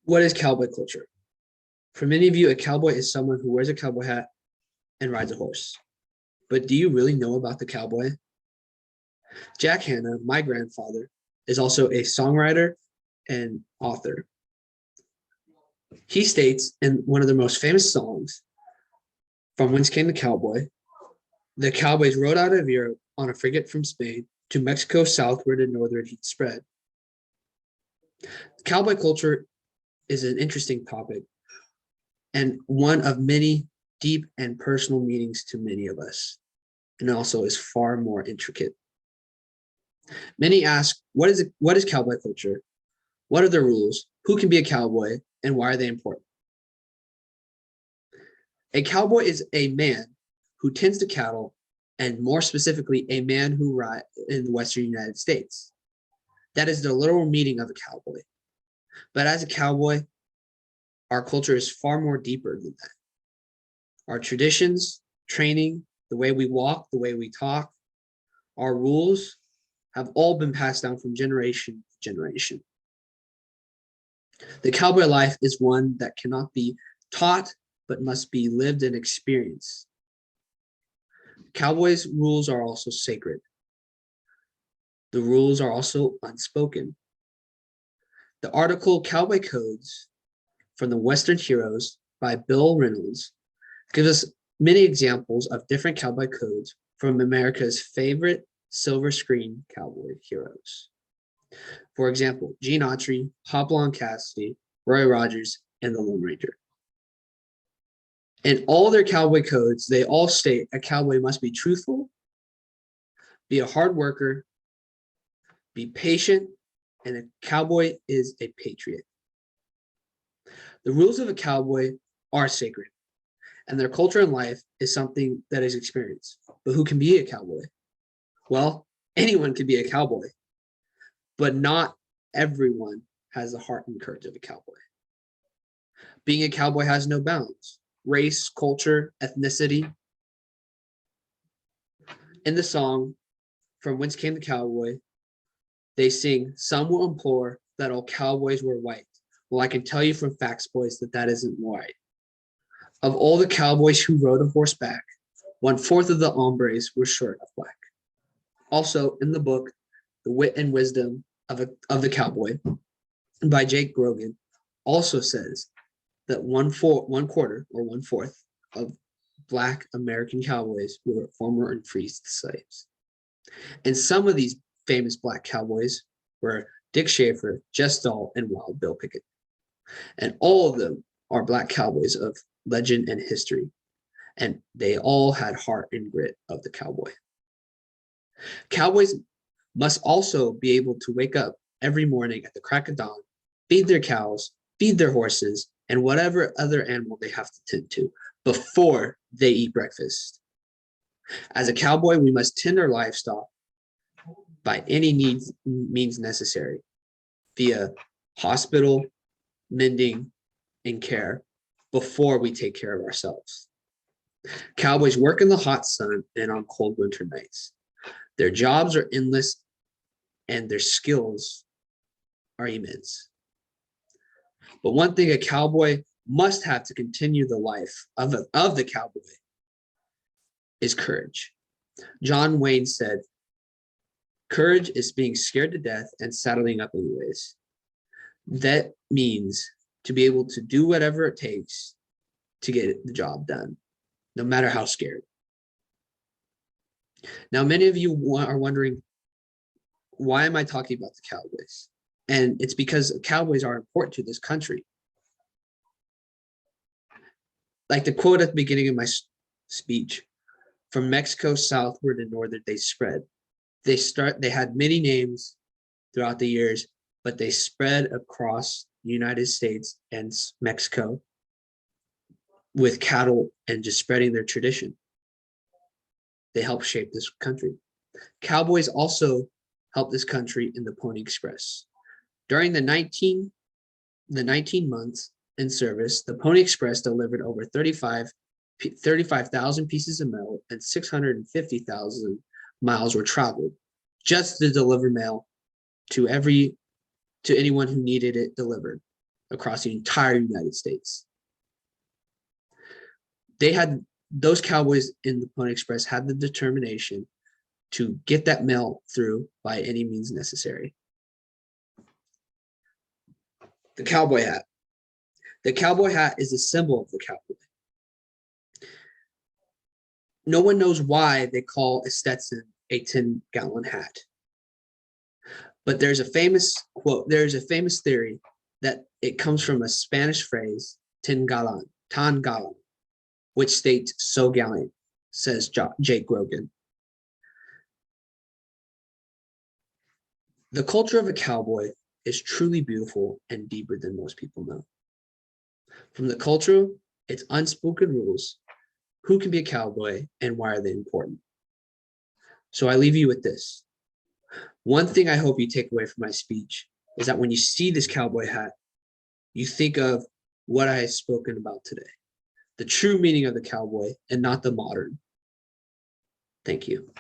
What is cowboy culture? For many of you, a cowboy is someone who wears a cowboy hat and rides a horse. But do you really know about the cowboy? Jack Hanna, my grandfather, is also a songwriter and author. He states in one of their most famous songs, From Whence Came the Cowboy, the cowboys rode out of Europe on a frigate from Spain to Mexico southward and northward he'd spread. Cowboy culture is an interesting topic and one of many deep and personal meanings to many of us, and also is far more intricate. Many ask, what is cowboy culture? What are the rules? Who can be a cowboy, and why are they important? A cowboy is a man who tends to cattle, and more specifically, a man who rides in the Western United States. That is the literal meaning of a cowboy. But as a cowboy, our culture is far more deeper than that. Our traditions, training, the way we walk, the way we talk, our rules have all been passed down from generation to generation. The cowboy life is one that cannot be taught, but must be lived and experienced. Cowboys' rules are also sacred. The rules are also unspoken. The article Cowboy Codes from the Western Heroes by Bill Reynolds gives us many examples of different cowboy codes from America's favorite silver screen cowboy heroes. For example, Gene Autry, Hopalong Cassidy, Roy Rogers, and the Lone Ranger. In all their cowboy codes, they all state a cowboy must be truthful, be a hard worker, be patient, and a cowboy is a patriot. The rules of a cowboy are sacred, and their culture and life is something that is experienced. But who can be a cowboy? Well, anyone can be a cowboy, but not everyone has the heart and courage of a cowboy. Being a cowboy has no bounds: race, culture, ethnicity. In the song, From Whence Came the Cowboy, they sing, "Some will implore that all cowboys were white." Well, I can tell you from facts, boys, that that isn't right. Of all the cowboys who rode a horseback, 1/4 of the hombres were short of black. Also, in the book, The Wit and Wisdom of the Cowboy by Jake Grogan, also says that 1/4 of Black American cowboys were former and freed slaves. And some of these famous Black cowboys were Dick Schaefer, Jess Dahl, and Wild Bill Pickett. And all of them are Black cowboys of legend and history. And they all had heart and grit of the cowboy. Cowboys must also be able to wake up every morning at the crack of dawn, feed their cows, feed their horses, and whatever other animal they have to tend to before they eat breakfast. As a cowboy, we must tend our livestock by any means necessary, via hospital, mending, and care, before we take care of ourselves. Cowboys work in the hot sun and on cold winter nights. Their jobs are endless and their skills are immense. But one thing a cowboy must have to continue the life of the cowboy is courage. John Wayne said, "Courage is being scared to death and saddling up anyways." That means to be able to do whatever it takes to get the job done, no matter how scared. Now, many of you are wondering, why am I talking about the Cowboys? And it's because Cowboys are important to this country. Like the quote at the beginning of my speech, "From Mexico southward and northward they spread." They had many names throughout the years, but they spread across the United States and Mexico with cattle and just spreading their tradition. They helped shape this country. Cowboys also helped this country in the Pony Express. During the 19 months in service, the Pony Express delivered over 35,000 pieces of mail, and 650,000 miles were traveled just to deliver mail to anyone who needed it delivered across the entire United States. Those cowboys in the Pony Express had the determination to get that mail through by any means necessary. The cowboy hat. The cowboy hat is a symbol of the cowboy. No one knows why they call a Stetson a 10-gallon hat. But there's a famous quote, there's a famous theory that it comes from a Spanish phrase, tan gallon, which states so gallant, says Jake Grogan. The culture of a cowboy is truly beautiful and deeper than most people know. From the culture, its unspoken rules, who can be a cowboy and why are they important? So I leave you with this. One thing I hope you take away from my speech is that when you see this cowboy hat, you think of what I have spoken about today, the true meaning of the cowboy and not the modern. Thank you.